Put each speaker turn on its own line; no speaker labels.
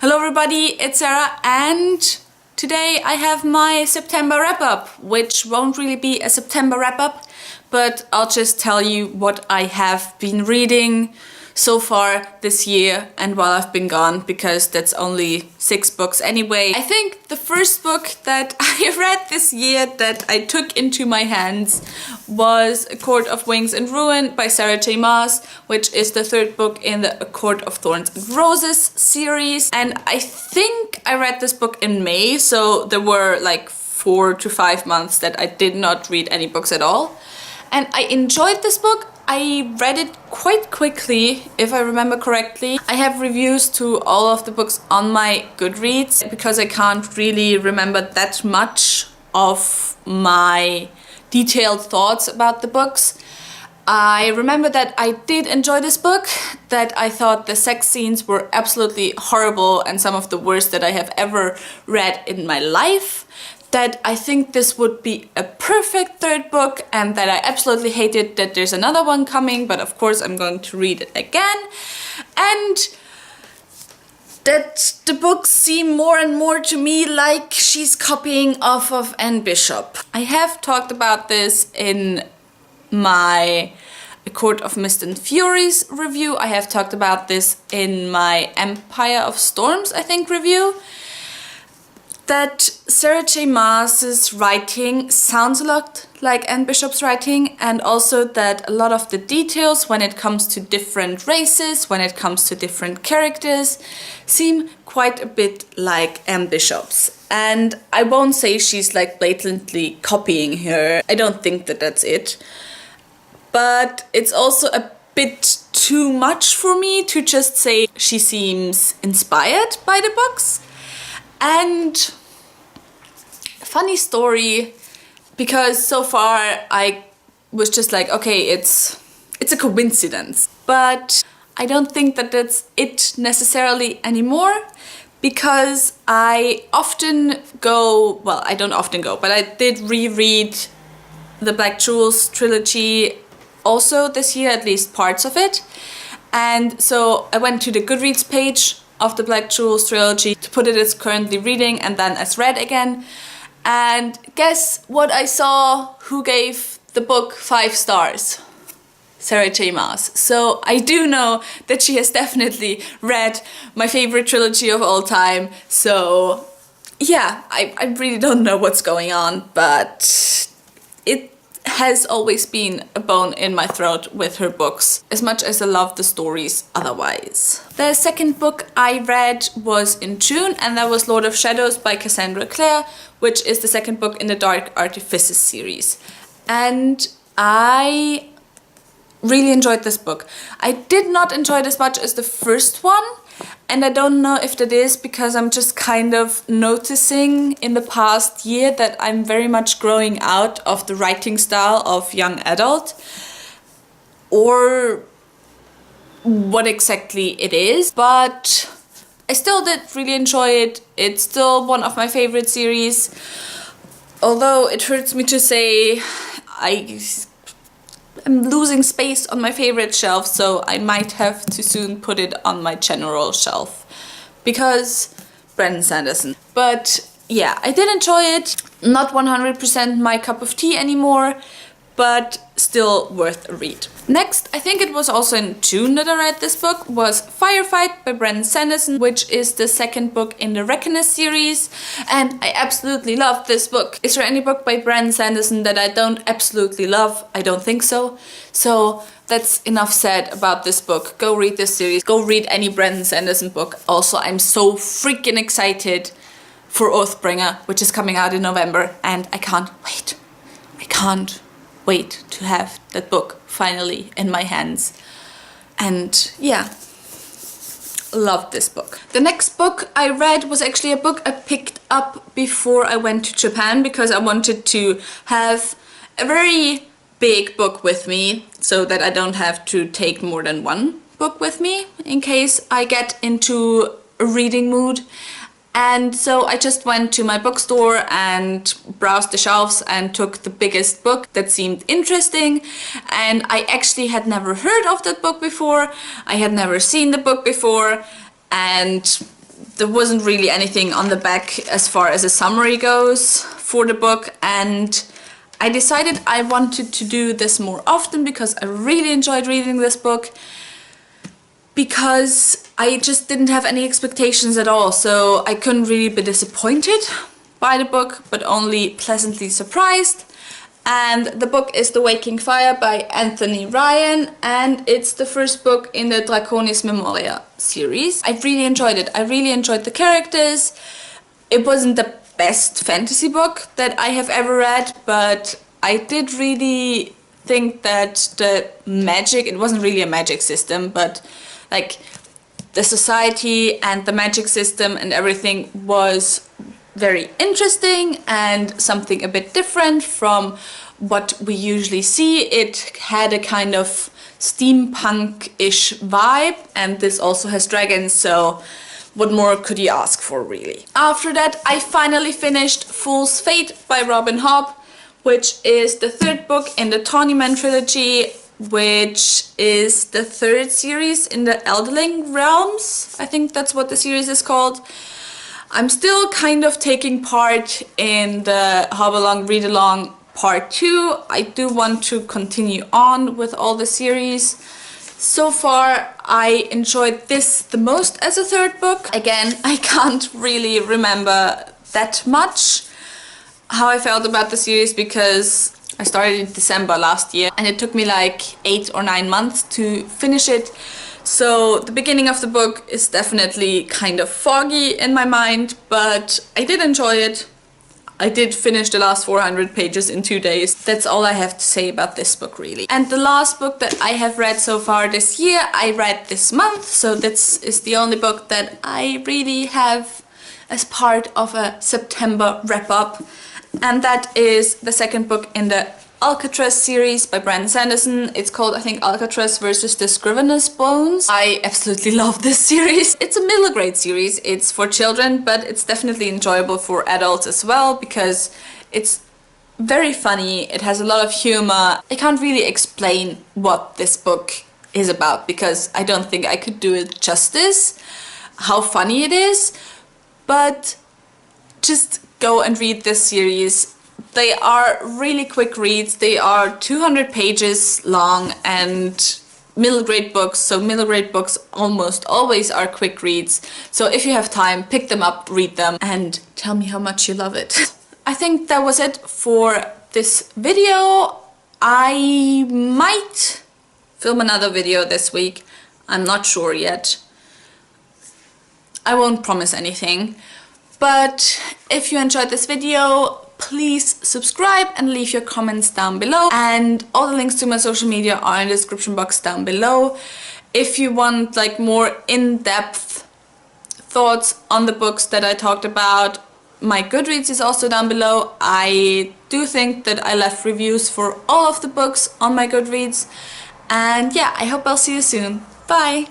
Hello everybody, it's Sarah, and today I have my September wrap-up, which won't really be a September wrap-up, but I'll just tell you what I have been reading so far this year and while I've been gone, because that's only 6 books anyway. I think the first book that I read this year that I took into my hands was A Court of Wings and Ruin by Sarah J Maas, which is the 3rd book in the A Court of Thorns and Roses series. And I think I read this book in May, so there were like 4 to 5 months that I did not read any books at all. And I enjoyed this book. I read it quite quickly, if I remember correctly. I have reviews to all of the books on my Goodreads because I can't really remember that much of my detailed thoughts about the books. I remember that I did enjoy this book, that I thought the sex scenes were absolutely horrible and some of the worst that I have ever read in my life. That I think this would be a perfect 3rd book, and that I absolutely hated that there's another one coming, but of course I'm going to read it again. And that the books seem more and more to me like she's copying off of Anne Bishop. I have talked about this in my A Court of Mist and Furies review. I have talked about this in my Empire of Storms, I think, review. That Sarah J Maas's writing sounds a lot like Anne Bishop's writing, and also that a lot of the details when it comes to different races, when it comes to different characters, seem quite a bit like Anne Bishop's. And I won't say she's like blatantly copying her. I don't think that that's it. But it's also a bit too much for me to just say she seems inspired by the books. And funny story, because so far I was just like, okay, it's a coincidence. But I don't think that that's it necessarily anymore, because I often go, well, I don't often go, but I did reread the Black Jewels trilogy also this year, at least parts of it. And so I went to the Goodreads page of the Black Jewels trilogy to put it as currently reading and then as read again. And guess what I saw? Who gave the book 5 stars? Sarah J Maas. So I do know that she has definitely read my favorite trilogy of all time. So yeah, I really don't know what's going on, but it has always been a bone in my throat with her books, as much as I love the stories otherwise. The 2nd book I read was in June, and that was Lord of Shadows by Cassandra Clare, which is the 2nd book in the Dark Artifices series. And I really enjoyed this book. I did not enjoy it as much as the first one, and I don't know if that is because I'm just kind of noticing in the past year that I'm very much growing out of the writing style of young adult, or what exactly it is, but I still did really enjoy it. It's still one of my favorite series, although it hurts me to say I'm losing space on my favorite shelf, so I might have to soon put it on my general shelf because Brandon Sanderson. But yeah, I did enjoy it. Not 100% my cup of tea anymore, but still worth a read. Next, I think it was also in June that I read this book, was Firefight by Brandon Sanderson, which is the 2nd book in the Reckoner series, and I absolutely love this book. Is there any book by Brandon Sanderson that I don't absolutely love? I don't think so. So that's enough said about this book. Go read this series. Go read any Brandon Sanderson book. Also, I'm so freaking excited for Oathbringer, which is coming out in November, and I can't wait. I can't wait to have that book finally in my hands. And yeah, loved this book. The next book I read was actually a book I picked up before I went to Japan, because I wanted to have a very big book with me so that I don't have to take more than one book with me in case I get into a reading mood. And so I just went to my bookstore and browsed the shelves and took the biggest book that seemed interesting. And I actually had never heard of that book before. I had never seen the book before. And there wasn't really anything on the back as far as a summary goes for the book, and I decided I wanted to do this more often because I really enjoyed reading this book, because I just didn't have any expectations at all, so I couldn't really be disappointed by the book, but only pleasantly surprised. And the book is The Waking Fire by Anthony Ryan, and it's the first book in the Draconis Memoria series. I really enjoyed it. I really enjoyed the characters. It wasn't the best fantasy book that I have ever read, but I did really think that the magic, it wasn't really a magic system, but like the society and the magic system and everything was very interesting and something a bit different from what we usually see. It had a kind of steampunk-ish vibe, and this also has dragons, so what more could you ask for, really? After that, I finally finished Fool's Fate by Robin Hobb, which is the third book in the Tawnyman trilogy, which is the third series in the Elderling Realms. I think that's what the series is called. I'm still kind of taking part in the Hobbalong Read Along Part 2. I do want to continue on with all the series. So far, I enjoyed this the most as a third book. Again, I can't really remember that much how I felt about the series, because I started in December last year and it took me like 8 or 9 months to finish it. So the beginning of the book is definitely kind of foggy in my mind, but I did enjoy it. I did finish the last 400 pages in 2 days. That's all I have to say about this book, really. And the last book that I have read so far this year, I read this month, so this is the only book that I really have as part of a September wrap-up. And that is the second book in the Alcatraz series by Brandon Sanderson. It's called, I think, Alcatraz versus the Scrivener's Bones. I absolutely love this series. It's a middle grade series. It's for children, but it's definitely enjoyable for adults as well, because it's very funny. It has a lot of humor. I can't really explain what this book is about, because I don't think I could do it justice, how funny it is, but just go and read this series. They are really quick reads. They are 200 pages long and middle grade books, so middle grade books almost always are quick reads. So if you have time, pick them up, read them, and tell me how much you love it. I think that was it for this video. I might film another video this week. I'm not sure yet. I won't promise anything. But if you enjoyed this video, please subscribe and leave your comments down below. And all the links to my social media are in the description box down below. If you want like more in-depth thoughts on the books that I talked about, my Goodreads is also down below. I do think that I left reviews for all of the books on my Goodreads. And yeah, I hope I'll see you soon. Bye!